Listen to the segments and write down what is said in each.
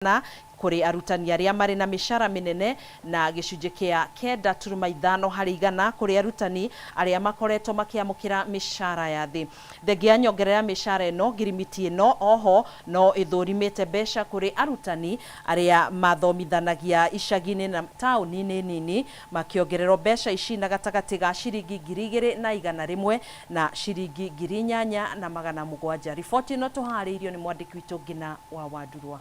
na kuri arutani aria mari na mishara minene na gicunje kia 9.5 hari igana kuri arutani aria makoretwo makiamukira mishara ya thi. Thengia nyongerera mishara eno girimiti eno oho no ithurimite besha kuri arutani aria mathomithanagia icagini na tauni nini makiongererwo besha ici na gatagati ga ciringi 2,100 na ciringi 8,700. Riboti no tuhariirio ni mwandiki witu Ngina wa Wandurwa.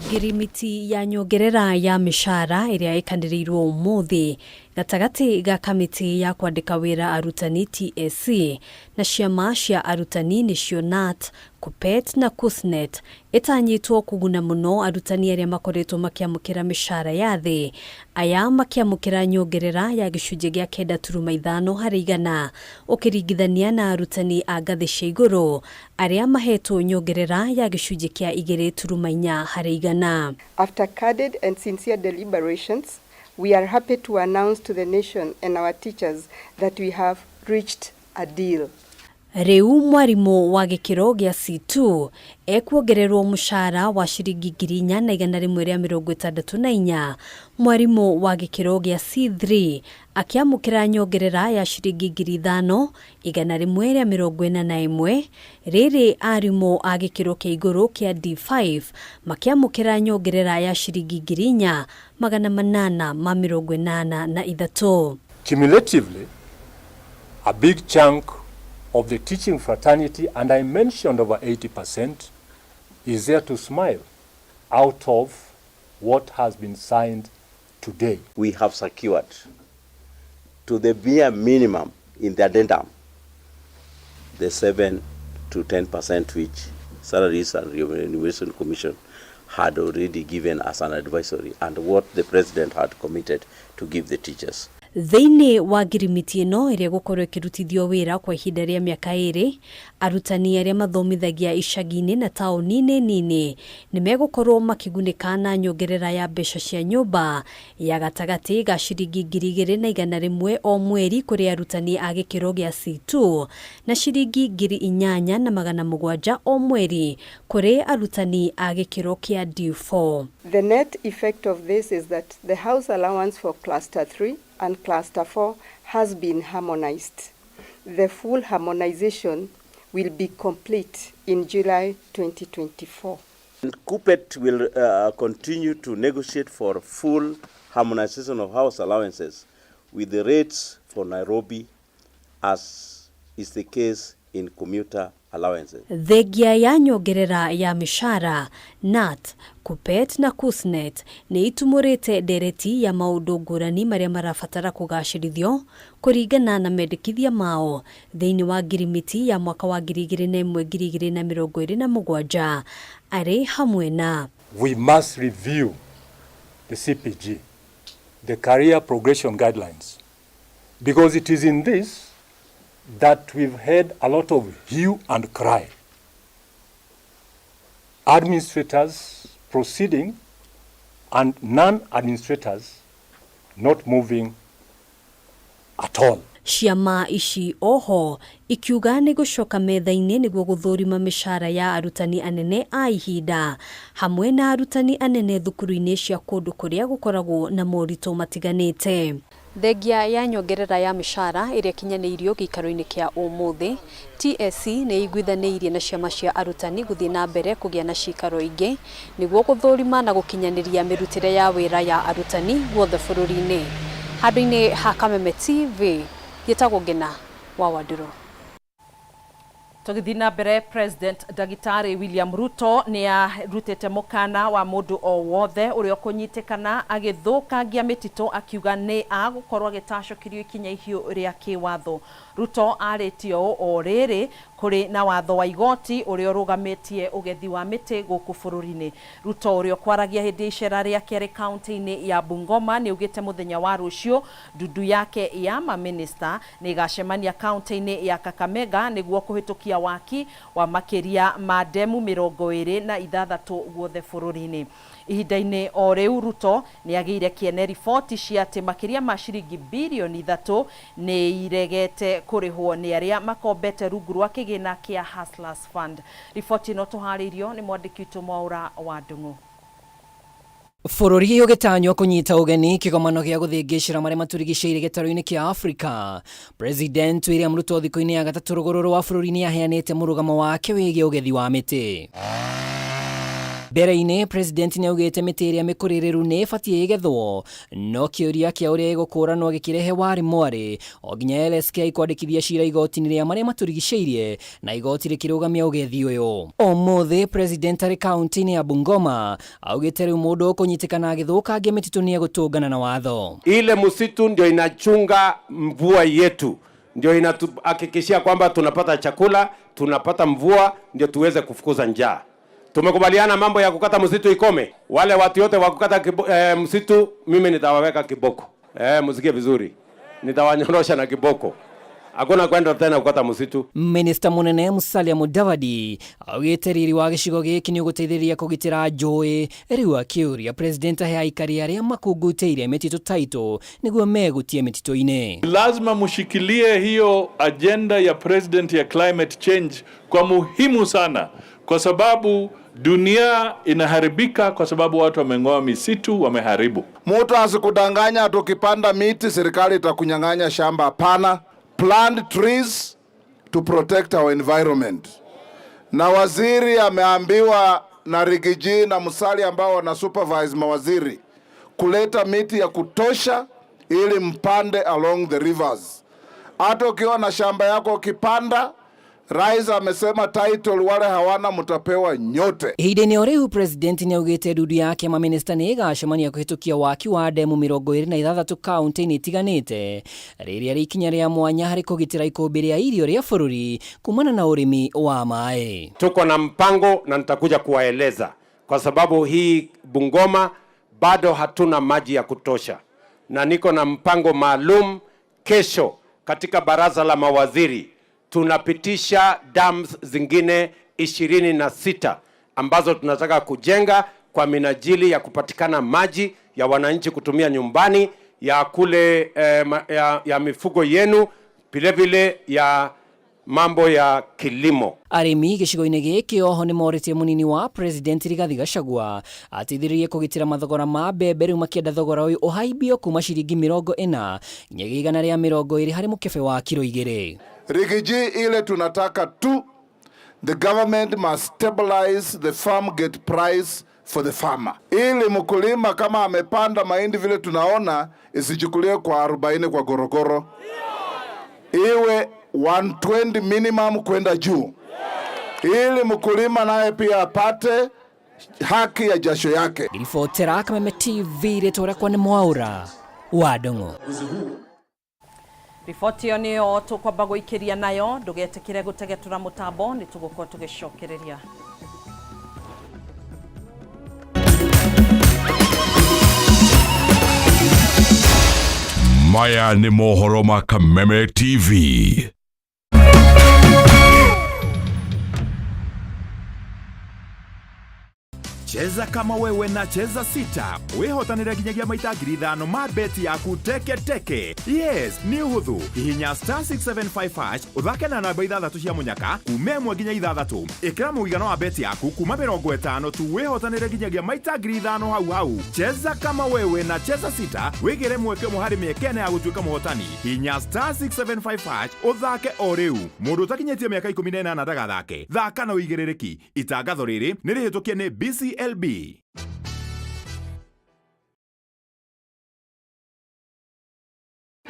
Girimiti ya nyongerera ya mishara iria ikandirirwo umuthi gatagati ga kamiti ya kwandika wira arutani TSC na ciama cia arutani nicio NAT, KUPPET na KUSNET itanyitwo kuguna muno arutani aria makoretwo makiamukira mishara ya thi, aya makiamukira nyongerera ya gicunje gia 9.5 hari igana ukiringithania na arutani a ngathi cia iguru aria mahetwo nyongerera ya gicunje kia 2.4 hari igana. After candid and sincere deliberations, we are happy to announce to the nation and our teachers that we have reached a deal. Riu mwarimu wa gikiro gia C2 ekuongererwo mushara wa ciringi 4,164. Mwarimu wa gikiro gia C3 akiamukira nyongerera ya ciringi 5,141. Riri arimu a gikiro kia iguru kia D5 makiamukira nyongerera ya ciringi 4,883. Cumulatively, a big chunk of the teaching fraternity, and I mentioned over 80%, is there to smile out of what has been signed today. We have secured to the bare minimum in the addendum the 7 to 10% which Salaries and Remuneration Commission had already given as an advisory and what the President had committed to give the teachers. Theine wa girimiti eno iria gukorwo ikirutithio wira kwa ihinda ria miaka 2, arutani aria mathomithagia icagini na tauni nini ni megukorwo makigunika na nyongerera ya besha cia nyumba ya gatagati ga ciringi 2,100 o mweri kuri arutani a gikiro gia C2 na ciringi 8,700 o mweri kuri arutani a gikiro kia D4. The net effect of this is that the house allowance for cluster 3 and cluster 4 has been harmonized. The full harmonization will be complete in July 2024. And KUPPET will continue to negotiate for full harmonization of house allowances with the rates for Nairobi, as is the case in commuter allowances. Thengia ya nyongerera ya mishara, NAT, KUPPET na KUSNET ni itumurite dereti ya maundu ngurani maria marabatara kugacirithio kuringana na mendekithia mao thiini wa girimiti ya mwaka wa 2021-2027 ari hamwe na We must review the CPG, the career progression guidelines, because it is in this that we've had a lot of hue and cry. Administrators proceeding and non-administrators not moving at all. Ciama ici oho ikiuga ni gucoka metha-ini niguo guthurima mishara ya arutani anene a ihinda hamwe na arutani anene thukuru-ini cia kundu kuria gukoragwo na morito matiganite. Thengia ya nyongerera ya mishara iria kinyaniirio gikaro-ini kia umuthi, TSC ni iguithaniirie na ciama cia arutani guthii na mbere kugia na cikaro ingi niguo guthurima na gukinyaniria mirutire ya wira ya arutani guothe bururi-ini. Handu-ini ha Kameme TV, gitagwo Ngina wa Wandurwa. Tugithina mbere, President Dagitari William Ruto ni arutite mukana wa mundu o wothe uria kunyitikana agithukangia mitito akiuga ni agukorwo agitacokirio ikinya ihiu ria kiwatho. Ruto aritio o riri kuri na watho wa igoti uria rugamitie ugethi wa miti guku bururi-ini. Ruto uria kwaragia hindi icera riake ri county-ini ya Bungoma ni ugite muthenya wa rucio ndudu yake ya maminista ni gacemania county-ini ya Kakamega niguo kuhitukia waki wa makiria ma demu 26 guothe bururi-ini. Ihinda-ini o riu Ruto ni agiire kiene riboti cia ati makiria ma ciringi bilioni 3 ni iregete kurihwo ni aria makombete rungu rwa kigina kia Hustlers Fund. Riboti ino tuharĩirio nĩ mwandĩki witũ Mwaura wa Ndung'u. Bũrũri ũgĩtanywo kũnyita ũgeni kĩgomano gĩa gũthĩngĩcĩra marĩa matũrigicĩirie gĩtarũ-inĩ kĩa Afrika. President William Ruto thikũ-inĩ ya gatatũ rũgũrũ rwa bũrũri nĩ aheanĩte mũrũgamo wake wĩgiĩ ũgethi wa mĩtĩ. Mbere-inĩ president nĩ augĩte mĩtĩ ĩrĩa mĩkũrĩrĩru nĩ ĩbatiĩ ĩgethwo, no kĩũria kĩa ũrĩa ĩgũkũranwo gĩkĩrehe warĩ mwarĩ o nginya LSK kwandĩkithia cira igoti-inĩ rĩa marĩa matũrigicĩirie na igoti rĩkĩrũgamia ũgethi ũyũ. Ũmũthĩ president arĩ kaunti-inĩ ya Bungoma augĩte rĩu mũndũ kũnyitĩkana agĩthũkangia mĩtitũ nĩ egũtũngana na watho. Ile msitu ndio inachunga mvua yetu, ndio inahakikishia kwamba tunapata chakula, tunapata mvua, ndio tuweze kufukuza njaa. Tumekubaliana mambo ya kukata msitu ikome. Wale watu wote wa kukata msitu mimi nitawaweka kiboko. Msikie vizuri. Nitawanyorosha na kiboko. Hakuna kwenda tena kukata msitu. Minister munene Musalia Mudavadi augĩte riri wa gĩcigo gĩkĩ nĩ ũgũteithĩrĩria kũgitĩra njũĩ. Rĩu akĩũria president ahe aikari arĩa makungutĩire mĩtitũ taitũ nĩguo megutie mĩtitũ-inĩ. Lazima mushikilie hiyo agenda ya president ya climate change kwa muhimu sana, kwa sababu dunia inaharibika kwa sababu watu wameng'oa misitu, wameharibu. Mtu asikudanganya tukipanda miti serikali itakunyang'anya shamba. Hapana. Plant trees to protect our environment. Na waziri ameambiwa na Rigiji na Musalia ambao wana supervise mawaziri kuleta miti ya kutosha ili mpande along the rivers. Hata ukiwa na shamba yako ukipanda, Rais amesema title wale hawana mutapewa nyote. Ihinda-inĩ o rĩu president nĩ augĩte ndudu yake mamĩnĩsta nĩ ĩgacemania kũhĩtũkia waki wa ndemu 26 kaunti-inĩ itiganĩte, rĩrĩa rĩ ikinya rĩa mwanya harĩ kũgitĩra ikũmbĩ rĩa irio rĩa bũrũri kumana na ũrĩmi wa maĩ. Tuko na mpango na nitakuja kuwaeleza, kwa sababu hii Bungoma bado hatuna maji ya kutosha, na niko na mpango maalum. Kesho katika baraza la mawaziri tunapitisha dams zingine 26 ambazo tunataka kujenga kwa minajili ya kupatikana maji ya wananchi kutumia nyumbani, ya kule ya mifugo yenu, vile ya mambo ya kilimo. Arĩmi gĩcigo-inĩ gĩkĩ oho nĩ morĩtie mũnini wa president Rigathi Gachagua ateithĩrĩrie kũgitĩra mathogora ma mbembe, rĩu makĩenda thogora ũyũ ũhaimbio kuma ciringi 40 nginyagia igana rĩa 20 harĩ mũkebe wa kilo 2. Rigiji ile tunataka tu, the government must stabilize the farm gate price for the farmer. Ili mkulima kama amepanda mahindi vile tunaona isichukuliwe kwa 40 kwa gorogoro. Iwe 120 minimum kwenda juu. Ili mkulima naye pia apate haki ya jasho yake. Ribotera Kameme TV rĩtwa rĩakwa nĩ Mwaura wa Ndung'u. Riboti ĩyo nĩyo tũkwamba gũikĩria nayo, ndũgetĩkĩre gũtegetũra mũtambo, nĩ tũgũkorwo tũgĩcokereria. Maya nĩ mohoro ma Kameme TV. Cheza kama wewe na cheza sita. Wehotanĩre nginyagia maita 5,000 ma beti yaku teke. Yes, ni ũhũthũ. Hihinya *675# uthake na namba 6 cia munyaka kuma 1 nginya 6. Ĩkĩra mũigana wa beti yaku kuma 50 tu wehotanĩre nginyagia maita 5,000 hau. Cheza kama wewe na cheza sita. Wĩgĩre mweke ũmwe harĩ mĩeke ya gũtuĩka mũhotani. Hihinya *675# uthake o rĩu. Mũndũ ũtakinyĩtie mĩaka 18 ndagathake. Thaka na ũigĩrĩrĩki. Itangatho rĩrĩ nĩ rĩhĩtũkie nĩ BCLB.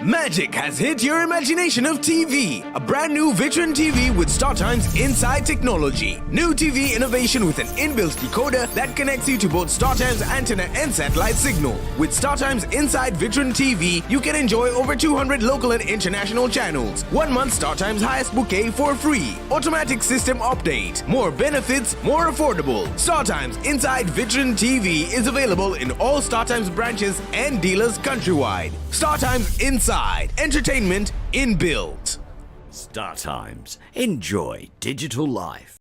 Magic has hit your imagination of TV. A brand new Vitron TV with StarTimes Inside technology. New TV innovation with an inbuilt decoder that connects you to both StarTimes antenna and satellite signal. With StarTimes Inside Vitron TV, you can enjoy over 200 local and international channels. 1 month StarTimes highest bouquet for free. Automatic system update. More benefits, more affordable. StarTimes Inside Vitron TV is available in all StarTimes branches and dealers countrywide. StarTimes Inside. Entertainment inbuilt. StarTimes. Enjoy digital life.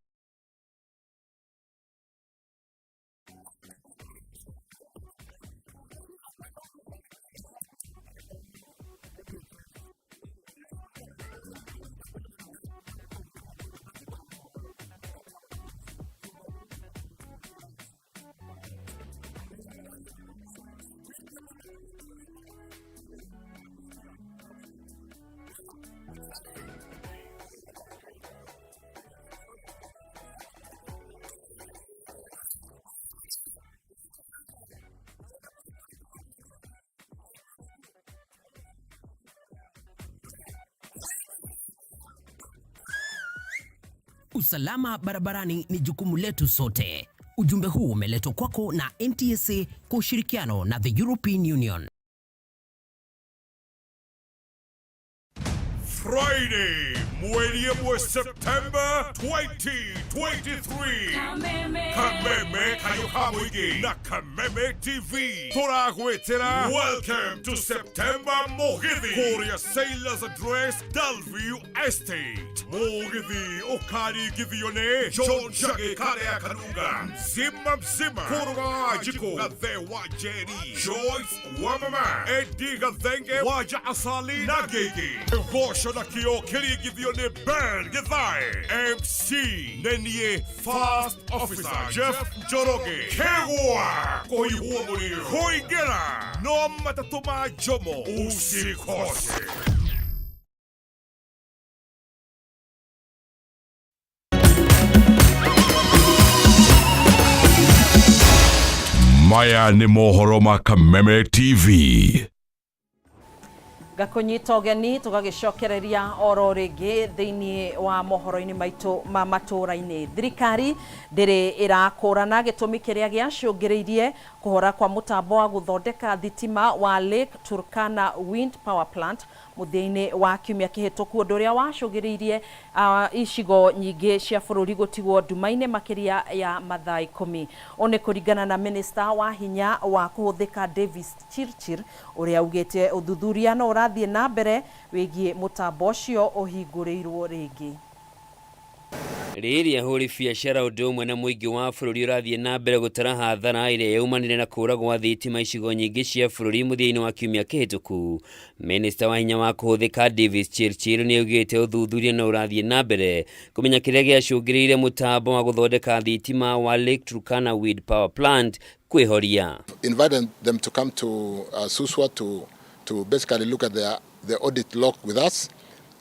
Usalama barabarani ni jukumu letu sote. Ujumbe huu umeletwa kwako na NTSA kwa ushirikiano na the European Union. Friday, mwezi wa September 2023. Kameme kayohamwigi na Kameme TV. Turagwetera. Welcome to September Mogithi. Korea Sailors Address, Dalview Estate. Mogithi okari githione. John Jage Karea Kanunga. Mzima. Kurwa Jiko. Gathe Wajeri. Joyce Wamama. Eddie Gathenge. Waja Asali Nagegi. Bosho na kio kiri githione Ben Githai. MC Nenie Fast Officer Jeff Joroge. Kewa Koihuwa Muri Hoigera. No matatuma jomo usikose. Maya ni mohoro ma Kameme TV. Gakunyita ũgeni tugagicokereria oro ringi thiini wa mohoro-ini maitu ma Matuuraini. Thirikari ndiri irakũrana gĩtũmi kĩrĩa gĩacũngĩrĩirie kũhora kwa mũtambo wa gũthondeka thitima wa Lake Turkana Wind Power Plant muthia-inĩ wa kiumia kĩhĩtũku, ũndũ ũrĩa wacũngĩrĩirie icigo nyingĩ cia bũrũri gũtigwo nduma-inĩ makĩria ya mathaa 10. One kũringana na minista wa hinya wa kũhũthĩka Davis Chirchir ũrĩa augĩte ũthuthuria no ũrathiĩ na mbere wĩgiĩ mũtambo ũcio ũhingũrĩirwo rĩngĩ. Rĩrĩa hũri biacara ũndũ ũmwe na mũingĩ wa bũrũri ũrathiĩ na mbere gũtara hathara ĩrĩa yaumanire na kũragwo thitima icigo nyingĩ cia bũrũri mũthia-inĩ wa kiumia kĩhĩtũku, minista wa hinya wa kũhũthĩka Davis Chirchir nĩ augĩte ũthuthuria no ũrathiĩ na mbere kũmenya kĩrĩa gĩacũngĩrĩirie mũtambo wa gũthondeka thitima wa Lake Turkana Wind Power Plant kwĩhoria. Invited them to come to Suswa to basically look at the audit log with us,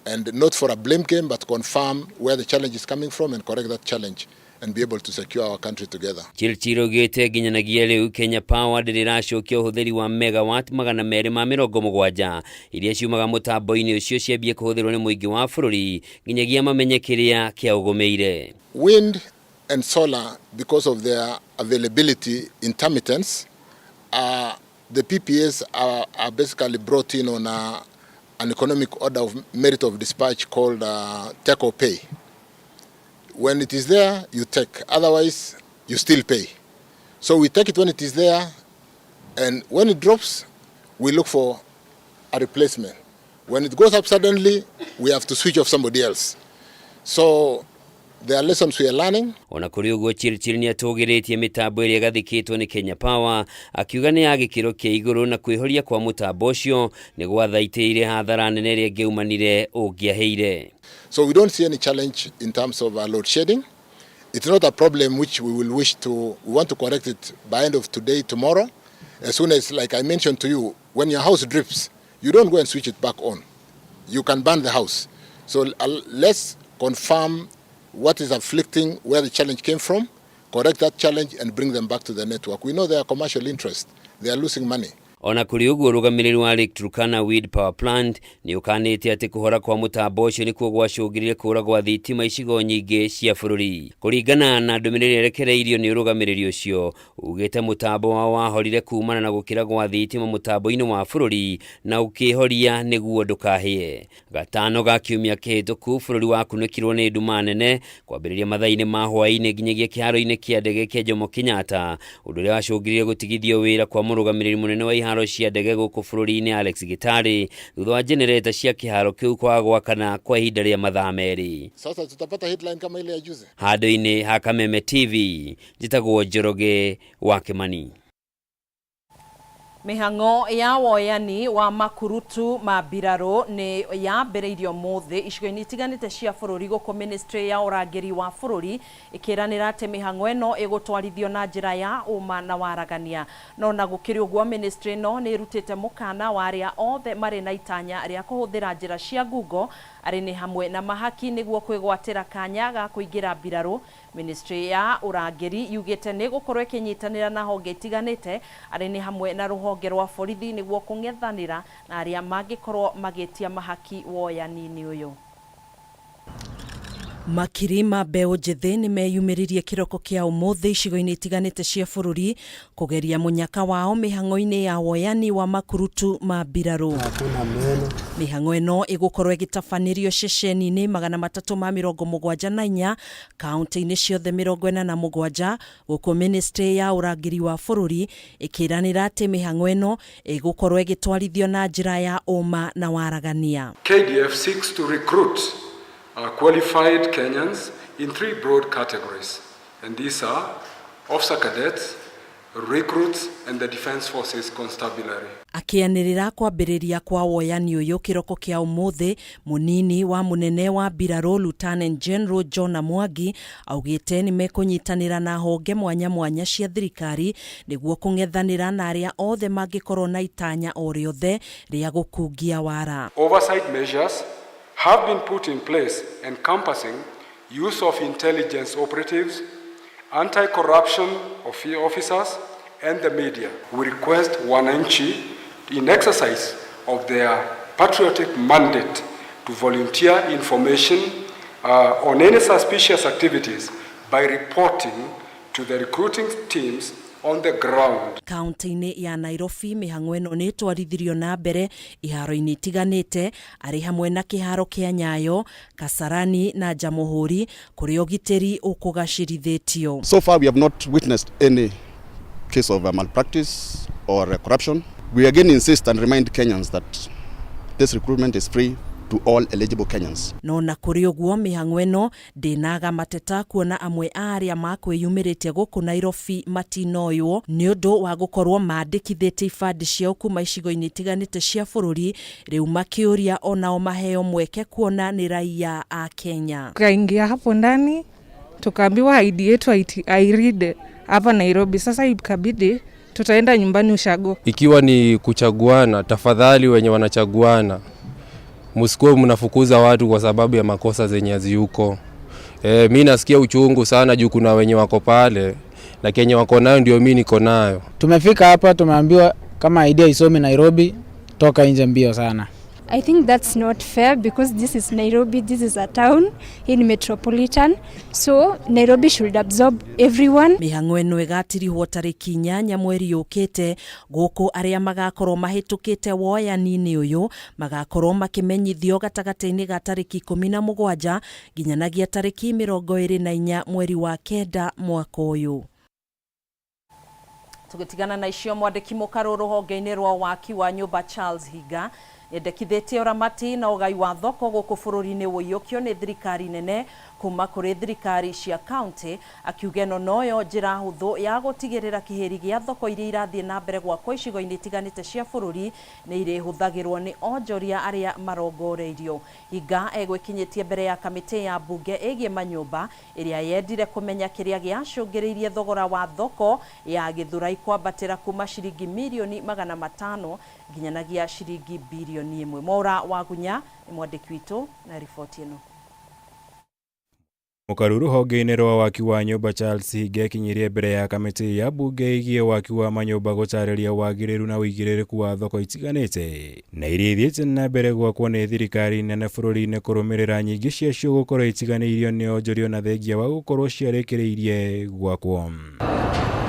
and not for a blame game, but confirm where the challenge is coming from and correct that challenge and be able to secure our country together. Chirchir augĩte nginyanagia rĩu Kenya Power ndĩrĩracokia ũhũthĩri wa megawatt 270 iria ciumaga mũtambo-inĩ ũcio ciambie kũhũthĩrwo nĩ mũingĩ wa bũrũri nginyagia mamenye kĩrĩa kĩaũgũmĩire. Wind and solar, because of their availability intermittence, the PPAs are basically brought in on an economic order of merit of dispatch called take or pay. When it is there, you take. Otherwise, you still pay. So we take it when it is there, and when it drops, we look for a replacement. When it goes up suddenly, we have to switch off somebody else. So there are lessons we are learning. Ona kuri uguo Chirchir nĩ atũgĩrĩtie mitambo ĩrĩa gathikĩtwo nĩ Kenya Power, akiuga nĩ ya gĩkĩro kĩa igũrũ na kwĩhoria kwa mũtambo ũcio nĩ gwathaitĩire hathara nene ĩrĩa ngĩumanire ũngĩaheire. So we don't see any challenge in terms of load shedding. It's not a problem which we want to correct it by end of today, tomorrow. As soon as, like I mentioned to you, when your house drips, you don't go and switch it back on. You can burn the house. So let's confirm what is afflicting, where the challenge came from, correct that challenge and bring them back to the network. We know they are commercial interest. They are losing money. Ona kuri uguo rũgamĩrĩri wa Lake Turkana Wind Power Plant nĩ ũkanĩte atĩ kũhora kwa mũtambo ũcio nĩ kuo gwacũngĩrĩire kũra gwa thitima icigo nyingĩ cia bũrũri. Kũringana na ndũmĩrĩri yerekereirio nĩ ũrũgamĩrĩri ũcio, ugĩte mũtambo wao wahorire kumana na gũkĩra gwa thitima mũtambo-inĩ wa bũrũri na ũkĩhoria nĩguo ndũkahĩe. Gatano ga kiumia kĩhĩtũku bũrũri wakunĩkirwo nĩ nduma nene kwambĩrĩria mathaa-inĩ ma hwaĩ-inĩ nginyagia kĩharo-inĩ kĩa ndege kĩa Jomo Kenyatta, ũndũ ũrĩa wacũngĩrĩire gũtigithio wĩra kwa mũrũgamĩrĩri mũnene wa iharo cia ndege gũkũ bũrũri-inĩ Alex Gitari thutha wa generator cia kĩharo kĩu kwa gwakana kwa ihinda rĩa mathaa merĩ. Sasa tutapata headline kama ile ya juzi. Handũ-inĩ ha Kameme TV, njĩtagwo Njoroge wa Kimani. Mĩhang'o ya woyani wa makurutu ma mbirarũ nĩ yambĩrĩirio mũthĩ icigo-inĩ itiganĩte cia bũrũri gũkũ ministry ya ũrangĩri wa bũrũri ĩkĩranĩra atĩ mĩhang'o ĩno ĩgũtwarithio na njĩra ya ũma na waragania. No na gũkĩrĩ ũguo ministry ĩno nĩ ĩrutĩte mũkana wa arĩa othe marĩ na itanya rĩa kũhũthĩra njĩra cia Google arĩ nĩ hamwe na mahaki nĩguo kwĩgwatĩra kanya ga kũingĩra mbirarũ. Ministry ya ũrangĩri yugĩte nĩ gũkorwo ĩkĩnyitanĩra na honge itiganĩte arĩ nĩ hamwe na rũhonge rwa borithi nĩguo kũng'ethanĩra na arĩa mangĩkorwo magĩtia mahaki woyani-inĩ ũyũ. Makirima mbeũ njĩthĩ nĩ meyumĩririe kĩroko kĩa ũmũthĩ icigo-inĩ itiganĩte cia bũrũri kũgeria mũnyaka wao mĩhang'o-inĩ ya woyani wa makurutu ma mbirarũ. Mĩhang'o ĩno ĩgũkorwo ĩgĩtabanĩrio ceceni-inĩ 374 kaunti-inĩ ciothe 47 gũkũ ministry ya ũrangĩri wa bũrũri ĩkĩranĩra atĩ mĩhang'o ĩno ĩgũkorwo ĩgĩtwarithio na njĩra ya ũma na waragania. KDF seeks to recruit qualified Kenyans in 3 broad categories, and these are officer cadets, recruits, and the Defence Forces Constabulary. Akianĩrĩra kwambĩrĩria kwa woyani ũyũ kĩroko kĩa ũmũthĩ, mũnini wa mũnene wa mbirarũ Lieutenant General John Mwangi augĩte nĩ mekũnyitanĩra na honge mwanya mwanya cia thirikari nĩguo kũng'ethanĩra na arĩa othe mangĩkorwo na itanya o rĩothe rĩa gũkungia wara. Oversight measures have been put in place encompassing use of intelligence operatives, anti-corruption officers, and the media. We request wananchi in exercise of their patriotic mandate to volunteer information on any suspicious activities by reporting to the recruiting teams on the ground. Kaunti-inĩ ya Nairobi mĩhang'o ĩno nĩ twarithirio na mbere iharo-inĩ itiganĩte arĩ hamwe na kĩharo kĩa Nyayo, Kasarani na Jamhuri kũrĩa ũgitĩri ũkũgacĩrithĩtio. So far we have not witnessed any case of malpractice or corruption. We again insist and remind Kenyans that this recruitment is free to all eligible Kenyans. No na kũrĩ ũguo mĩhang'o ĩno ndĩnaga mateta kuona amwe arĩa makwĩyumĩrĩtie gũkũ Nairobi matinoywo nĩ ũndũ wa gũkorwo mandĩkithĩtie ibandĩ ciao kuma icigo-inĩ itiganĩte cia bũrũri, rĩu makĩũria onao maheo mweke kuona nĩ raia a Kenya. Tukaingia hapo ndani tukaambiwa ID yetu hairide hapa Nairobi, sasa ikabidi tutaenda nyumbani ushago. Ikiwa ni kuchaguana, tafadhali wenye wanachaguana msikuwe mnafukuza watu kwa sababu ya makosa zenye haziyuko. Mimi nasikia uchungu sana juu kuna wenye wako pale na Kenya wako nayo ndio mimi niko nayo. Tumefika hapa tumeambiwa kama idea isome Nairobi, toka nje mbio sana. I think that's not fair because this is Nairobi, this is a town in metropolitan, so Nairobi should absorb everyone. Mĩhang'o ĩno ĩgatirihwo tarĩki 8 mweri ũkĩte gũkũ arĩa magakorwo mahĩtũkĩte woyani-inĩ ũyũ magakorwo makĩmenyithio gatagatĩ-inĩ ga tarĩki 17 nginyanagia tarĩki 24 mweri wa 9 mwaka ũyũ. Tũgĩtigana na icio mwandĩki mũkarũ rũhonge-inĩ rwa waki wa nyũmba Charles Higa yendekithĩtie ũramati na ũgai wa thoko gũkũ bũrũri-inĩ ũiyũkio nĩ thirikari nene kuma kũrĩ thirikari cia county, akiuga ĩno noyo njĩra hũthũ ya gũtigĩrĩra kĩhĩri gĩa thoko iria irathiĩ na mbere gwakwo icigo-inĩ itiganĩte cia bũrũri nĩ irĩhũthagĩrwo nĩ onjoria arĩa marongoreirio. Higa egwĩkinyĩtie mbere ya kamĩtĩ ya mbunge ĩgiĩ manyũmba ĩrĩa yendire kũmenya kĩrĩa gĩacũngĩrĩirie thogora wa thoko ya Gĩthũrai kwambatĩra kuma ciringi mirioni 500 nginyanagia ciringi bilioni 1. Mwaura Wagunya nĩ mwandĩki witũ na riboti ĩno. Mũkaru rũhonge-inĩ rwa waki wa nyũmba Charles Higa ekinyirie mbere ya kamĩtĩ ya mbunge ĩgiĩ waki wa manyũmba gũtarĩria wagĩrĩru na ũigĩrĩrĩku wa thoko itiganĩte na iria ithiĩte na mbere gwakwo nĩ thirikari nene bũrũri-inĩ kũrũmĩrĩra nyingĩ ciacio gũkorwo itiganĩirio nĩ onjoria na thengia wa gũkorwo ciarĩkĩrĩirie gwakwo.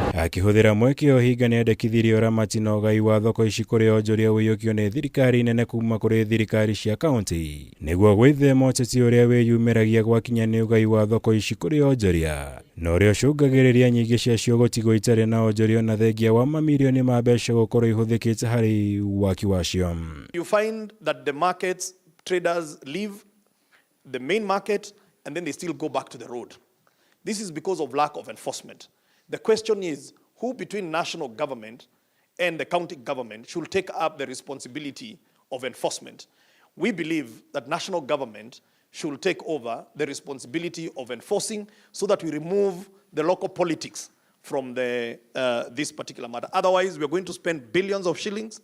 Akĩhũthĩra mweke ũyũ Higa nĩendekithirie ũramati na ũgai wa thoko ici kũrĩ onjoria ũiyũkio nĩ thirikari nene kuma kũrĩ thirikari cia kaunti nĩguo gwĩthema ũteti ũrĩa wĩyumĩragia gwakinya nĩ ũgai wa thoko ici kũrĩ onjoria na ũrĩa ũcũngagĩrĩria nyingĩ ciacio gũtigwo itarĩ na onjoria na thengia wa mamirioni ma mbeca gũkorwo ihũthĩkĩte harĩ waki wacio. You find that the markets traders leave the main market and then they still go back to the road. This is because of lack of enforcement. The question is, who between national government and the county government should take up the responsibility of enforcement? We believe that national government should take over the responsibility of enforcing so that we remove the local politics from this particular matter. Otherwise, we're going to spend billions of shillings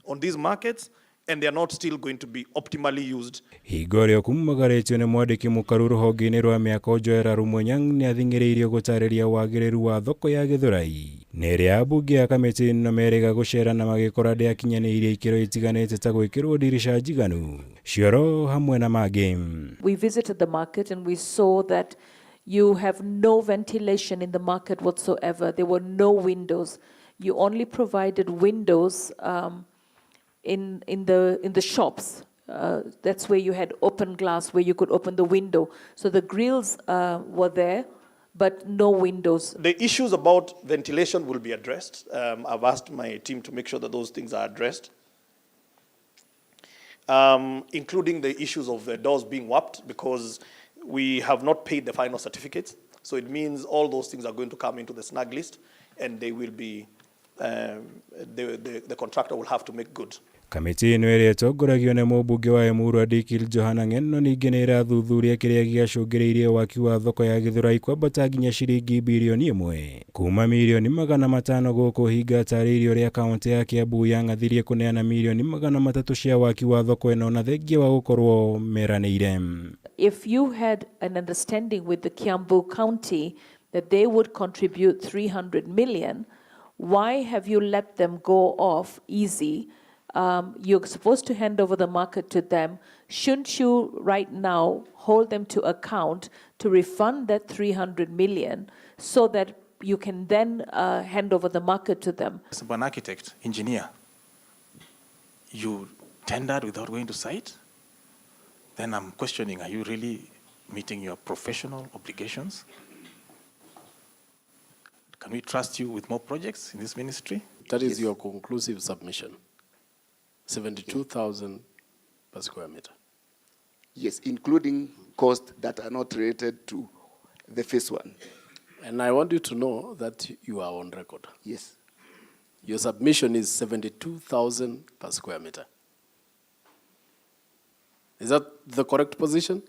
on these markets and they are not still going to be optimally used. Higa ũrĩa kumagaretio nĩ mwandĩki mũkaru rũhonge-inĩ rwa mĩako Joera Rũmũnyang nĩ athing'ĩrĩirio gũtarĩria wagĩrĩru wa thoko ya Gĩthũrai nere abunge a kamiti no merega gucerana magikora ndi akinyanĩirie ikĩro itiganĩte ta gwĩkĩrwo dirisha njiganu cioro hamwe na mangĩ. We visited the market and we saw that you have no ventilation in the market whatsoever. There were no windows. You only provided windows in the shops. That's where you had open glass, where you could open the window. So the grills were there, but no windows. The issues about ventilation will be addressed. I've asked my team to make sure that those things are addressed, including the issues of the doors being warped, because we have not paid the final certificates. So it means all those things are going to come into the snag list, and they will be, the contractor will have to make good. Kamiti ĩno ĩrĩa ĩtongoragio nĩ mũmbunge wa Emuru Adikil Johana Ng'eno ningĩ nĩ ĩrathuthuria kĩrĩa gĩacũngĩrĩirie waki wa thoko ya Gĩthũrai kwambata nginya ciringi bilioni 1 kuma milioni 500 gũkũ hinga tarĩirio rĩa kaunti ya Kiambu yang'athirie kũneana milioni 300 cia waki wa thoko ĩno na thengia wa gũkorwo meranĩire. If you had an understanding with the Kiambu County that they would contribute 300 million, why have you let them go off easy? You're supposed to hand over the market to them. Shouldn't you right now hold them to account to refund that 300 million so that you can then hand over the market to them? As an architect, engineer, you tendered without going to site? Then I'm questioning, are you really meeting your professional obligations? Can we trust you with more projects in this ministry? That is your conclusive submission. 72,000 per square meter. Yes, including costs that are not related to the phase one. And I want you to know that you are on record. Yes. Your submission is 72,000 per square meter. Is that the correct position?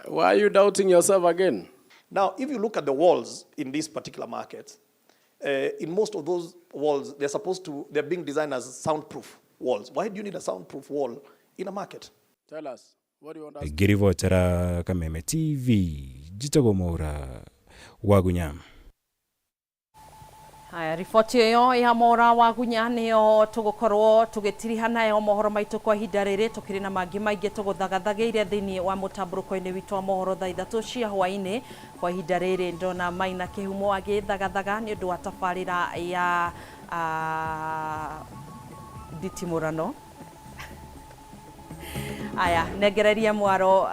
Why are you doubting yourself again? Now, if you look at the walls in this particular market, in most of those walls, they're being designed as soundproof walls. Why do you need a soundproof wall in a market? Tell us, what do you want us to do? Girivotera Kameme TV, Jitogo Mora, Wagunyam. Haya, riboti ĩyo ya Mora Wagunya nĩyo tũgũkorwo tũgĩtiriha nayo mohoro maitũ kwa ihinda rĩrĩ, tũkĩrĩ na mangĩ maingĩ tũgũthagathageire thĩinĩ wa mũtambũrũko-inĩ witũ wa mohoro thaa 3 cia hwaĩ-inĩ. Kwa ihinda rĩrĩ ndona Maina Kĩhumo agĩthagathaga nĩ ũndũ wa tabarĩra ya nditimũrano. Aya, negereria mwaro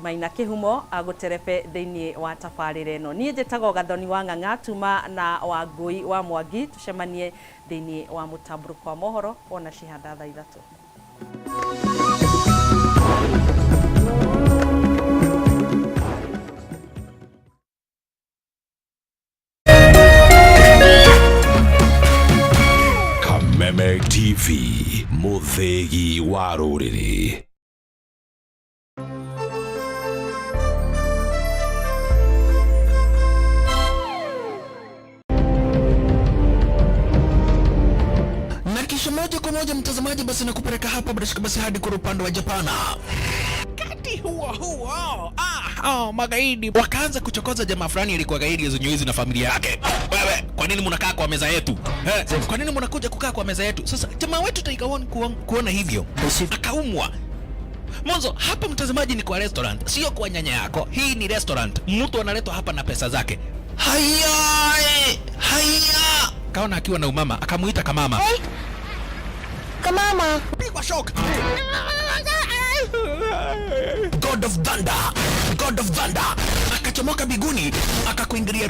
Maina Kĩhumo agũterebe thĩinĩ wa tabarĩra ĩno. Niĩ njĩtagwo Gathoni wa Ng'ang'a tuma na Wangui wa Mwangi, tucemanie thĩinĩ wa mũtambũrũko wa mohoro ona cihanda thaa 3. Kameme TV, mũthĩgi wa rũrĩrĩ. Moja kwa moja mtazamaji, basi nakupeleka hapa basi hadi kwa upande wa Japana. Kati huo magaidi wakaanza kuchokoza jamaa fulani alikuwa gaidi Zunyoizi na familia yake. Wewe, kwa nini mnakaa kwa meza yetu? Kwa nini mnakuja kukaa kwa meza yetu? Sasa jamaa wetu taikaoni kuona hivyo akaumwa. Mwanzo hapa mtazamaji ni kwa restaurant, sio kwa nyanya yako. Hii ni restaurant. Mtu analetwa hapa na pesa zake. Haya! Kaona akiwa na umama, akamuita Kamama. Kamama, pigwa shock. God of Thunder, akachomoka biguni, akakuingilia.